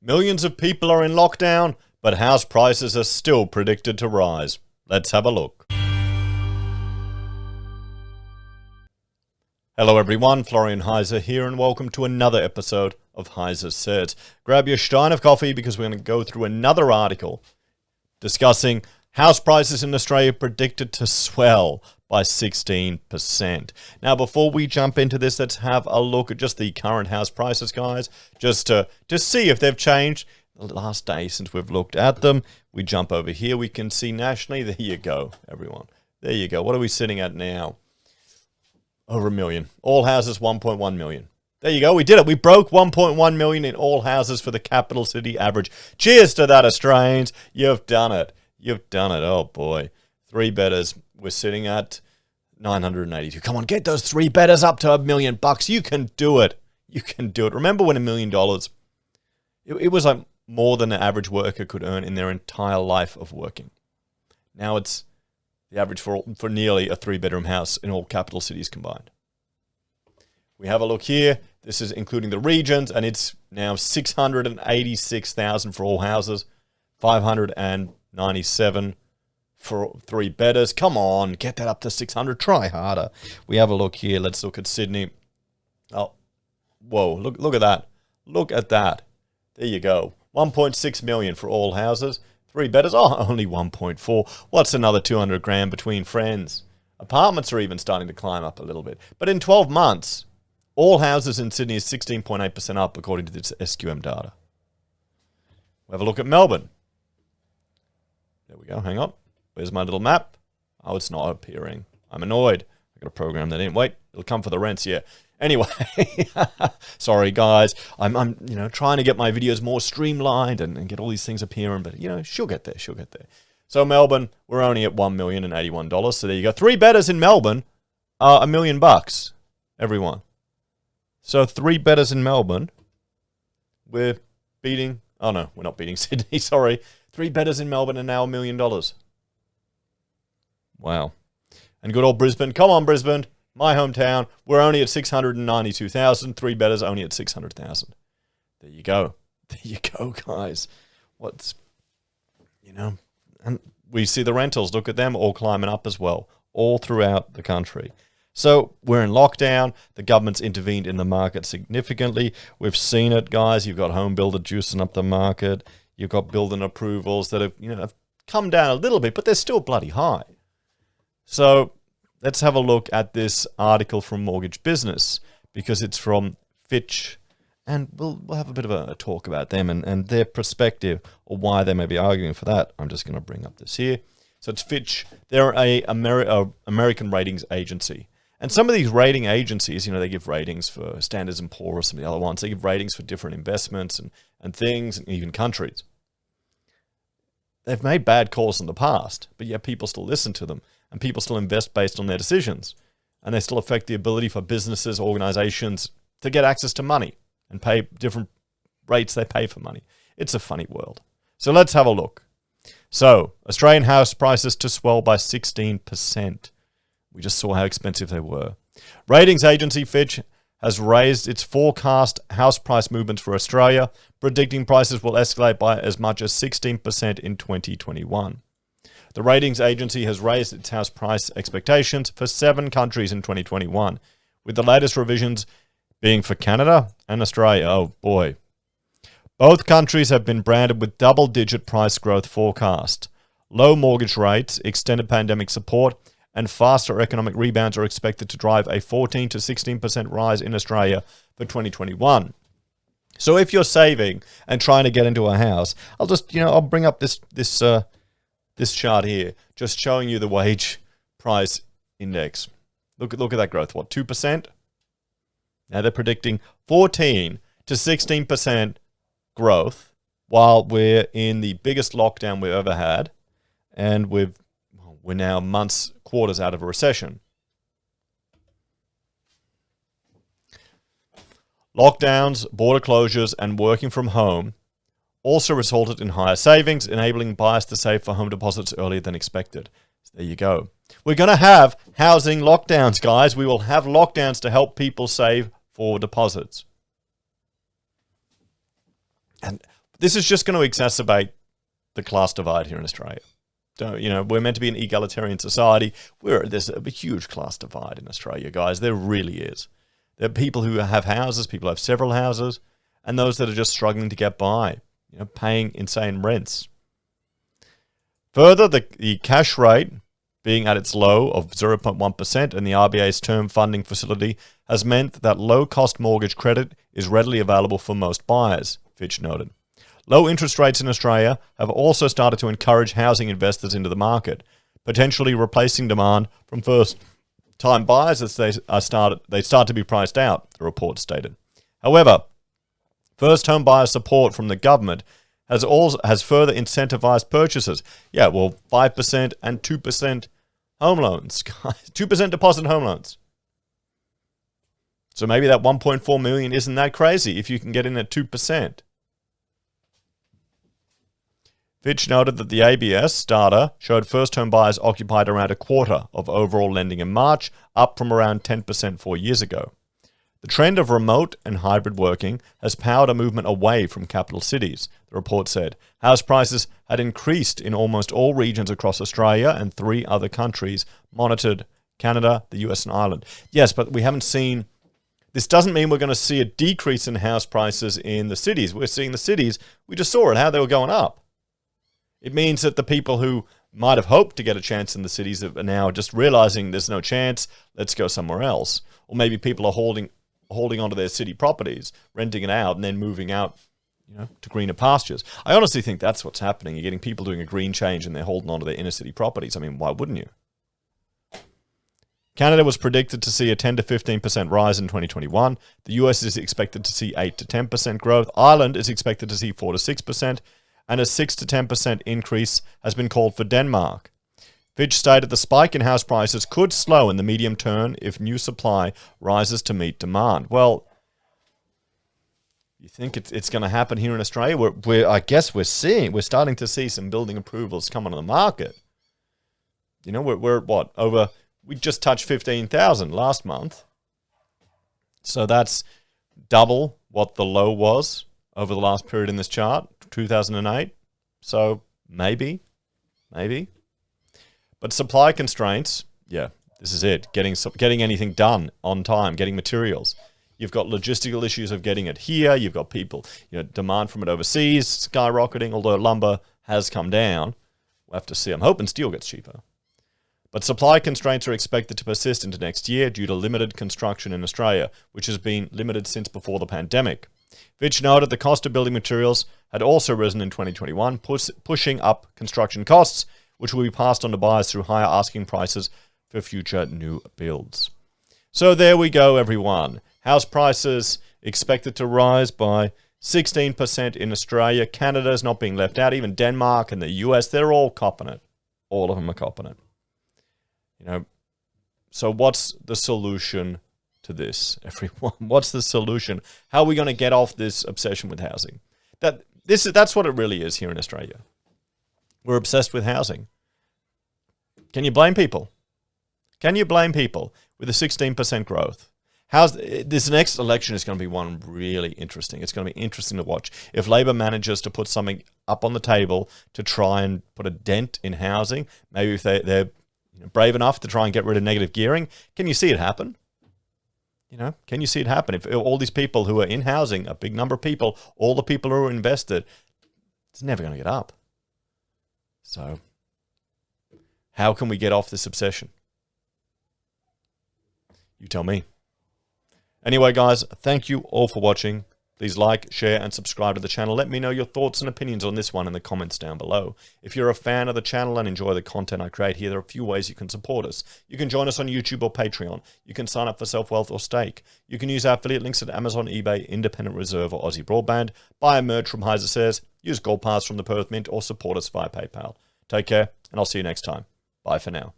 Millions of people are in lockdown, but house prices are still predicted to rise. Let's have a look. Hello everyone, Florian.heise here, and welcome to another episode of HeiseSays. Grab your stein of coffee because we're going to go through another article discussing house prices in Australia predicted to swell by 16%. Now, before we jump into this, let's have a look at just the current house prices, guys, just to see if they've changed the last day since we've looked at them. We jump over here, we can see nationally. There you go, everyone. There you go. What are we sitting at now? Over a million. All houses, 1.1 million. There you go. We did it. We broke 1.1 million in all houses for the capital city average. Cheers to that, Australians. You've done it. You've done it. Oh, boy. Three betters. We're sitting at 982. Come on, get those three betters up to $1 million. You can do it. You can do it. Remember when $1 million, it was like more than an average worker could earn in their entire life of working. Now it's the average for nearly a three-bedroom house in all capital cities combined. We have a look here. This is including the regions, and it's now 686,000 for all houses, 597 for three bedders. Come on, get that up to 600. Try harder. We have a look here. Let's look at Sydney. Oh, whoa! Look at that. Look at that. There you go. 1.6 million for all houses. Three bedders. Oh, only 1.4. What's another 200 grand between friends? Apartments are even starting to climb up a little bit. But in 12 months, all houses in Sydney is 16.8% up according to this SQM data. We have a look at Melbourne. There we go. Hang on. Where's my little map? Oh, it's not appearing. I'm annoyed. I've got to program that in. Wait, it'll come for the rents, yeah. Anyway, sorry guys. I'm trying to get my videos more streamlined and get all these things appearing, but she'll get there. She'll get there. So Melbourne, we're only at $1,081. So there you go. Three bedders in Melbourne are $1 million, everyone. So three bedders in Melbourne, we're beating. Oh no, we're not beating Sydney. Sorry. Three bedders in Melbourne are now $1 million. Wow. And good old Brisbane. Come on, Brisbane. My hometown. We're only at 692,000. Three bedders only at 600,000. There you go. There you go, guys. And we see the rentals. Look at them all climbing up as well, all throughout the country. So we're in lockdown. The government's intervened in the market significantly. We've seen it, guys. You've got home builder juicing up the market. You've got building approvals that have come down a little bit, but they're still bloody high. So let's have a look at this article from Mortgage Business because it's from Fitch, and we'll have a bit of a talk about them and their perspective or why they may be arguing for that. I'm just going to bring up this here. So it's Fitch. They're a American ratings agency. And some of these rating agencies, they give ratings for Standards & Poor's or some of the other ones. They give ratings for different investments and things and even countries. They've made bad calls in the past, but yet people still listen to them. And people still invest based on their decisions. And they still affect the ability for businesses, organizations to get access to money and pay different rates they pay for money. It's a funny world. So let's have a look. So, Australian house prices to swell by 16%. We just saw how expensive they were. Ratings agency Fitch has raised its forecast house price movements for Australia, predicting prices will escalate by as much as 16% in 2021. The ratings agency has raised its house price expectations for 7 countries in 2021, with the latest revisions being for Canada and Australia. Oh boy. Both countries have been branded with double-digit price growth forecast. Low mortgage rates, extended pandemic support, and faster economic rebounds are expected to drive a 14 to 16% rise in Australia for 2021. So if you're saving and trying to get into a house, I'll bring up this chart here, just showing you the wage price index. Look at that growth. What, 2%? Now they're predicting 14 to 16% growth while we're in the biggest lockdown we've ever had, and we're now quarters out of a recession. Lockdowns, border closures, and working from home also resulted in higher savings, enabling buyers to save for home deposits earlier than expected. So there you go. We're going to have housing lockdowns, guys. We will have lockdowns to help people save for deposits. And This is just going to exacerbate the class divide here in Australia. So, you know, we're meant to be an egalitarian society. There's a huge class divide in Australia, guys. There really is. There are people who have houses, people who have several houses, and those that are just struggling to get by, you know, paying insane rents. Further, the cash rate being at its low of 0.1% and the RBA's term funding facility has meant that low-cost mortgage credit is readily available for most buyers, Fitch noted. Low interest rates in Australia have also started to encourage housing investors into the market, potentially replacing demand from first-time buyers as they start to be priced out, the report stated. However, first-home buyer support from the government has further incentivized purchases. Yeah, well, 5% and 2% home loans, guys. 2% deposit home loans. So maybe that 1.4 million isn't that crazy if you can get in at 2%. Fitch noted that the ABS data showed first-home buyers occupied around a quarter of overall lending in March, up from around 10% 4 years ago. The trend of remote and hybrid working has powered a movement away from capital cities, the report said. House prices had increased in almost all regions across Australia and 3 other countries monitored: Canada, the US, and Ireland. Yes, but we haven't seen... This doesn't mean we're going to see a decrease in house prices in the cities. We're seeing the cities, we just saw it, how they were going up. It means that the people who might have hoped to get a chance in the cities are now just realizing there's no chance, let's go somewhere else. Or maybe people are holding onto their city properties, renting it out, and then moving out, you know, to greener pastures. I honestly think that's what's happening. You're getting people doing a green change and they're holding onto their inner city properties. I mean, why wouldn't you? Canada was predicted to see a 10 to 15% rise in 2021. The US is expected to see 8 to 10% growth. Ireland is expected to see 4 to 6%, and a 6 to 10% increase has been called for Denmark. Fitch stated the spike in house prices could slow in the medium term if new supply rises to meet demand. Well, you think it's going to happen here in Australia? I guess we're starting to see some building approvals come on the market. You know, we're what, over... We just touched 15,000 last month. So that's double what the low was over the last period in this chart, 2008. So maybe. But supply constraints, yeah, this is it. Getting anything done on time, getting materials. You've got logistical issues of getting it here. You've got people, you know, demand from it overseas skyrocketing, although lumber has come down. We'll have to see. I'm hoping steel gets cheaper. But supply constraints are expected to persist into next year due to limited construction in Australia, which has been limited since before the pandemic. Fitch noted the cost of building materials had also risen in 2021, pushing up construction costs, which will be passed on to buyers through higher asking prices for future new builds. So there we go, everyone. House prices expected to rise by 16% in Australia. Canada is not being left out. Even Denmark and the US, they're all copping it. All of them are copping it. You know, so what's the solution to this, everyone? What's the solution? How are we going to get off this obsession with housing? That's what it really is here in Australia. We're obsessed with housing. Can you blame people? Can you blame people with a 16% growth? This next election is going to be one really interesting. It's going to be interesting to watch. If Labor manages to put something up on the table to try and put a dent in housing, maybe if they're brave enough to try and get rid of negative gearing, can you see it happen? You know, can you see it happen? If all these people who are in housing, a big number of people, all the people who are invested, it's never going to get up. So, how can we get off this obsession? You tell me. Anyway, guys, thank you all for watching. Please like, share, and subscribe to the channel. Let me know your thoughts and opinions on this one in the comments down below. If you're a fan of the channel and enjoy the content I create here, there are a few ways you can support us. You can join us on YouTube or Patreon. You can sign up for SelfWealth or Stake. You can use our affiliate links at Amazon, eBay, Independent Reserve, or AussieBroadband. Buy a merch from HeiseSays, use Gold Pass from the Perth Mint, or support us via PayPal. Take care, and I'll see you next time. Bye for now.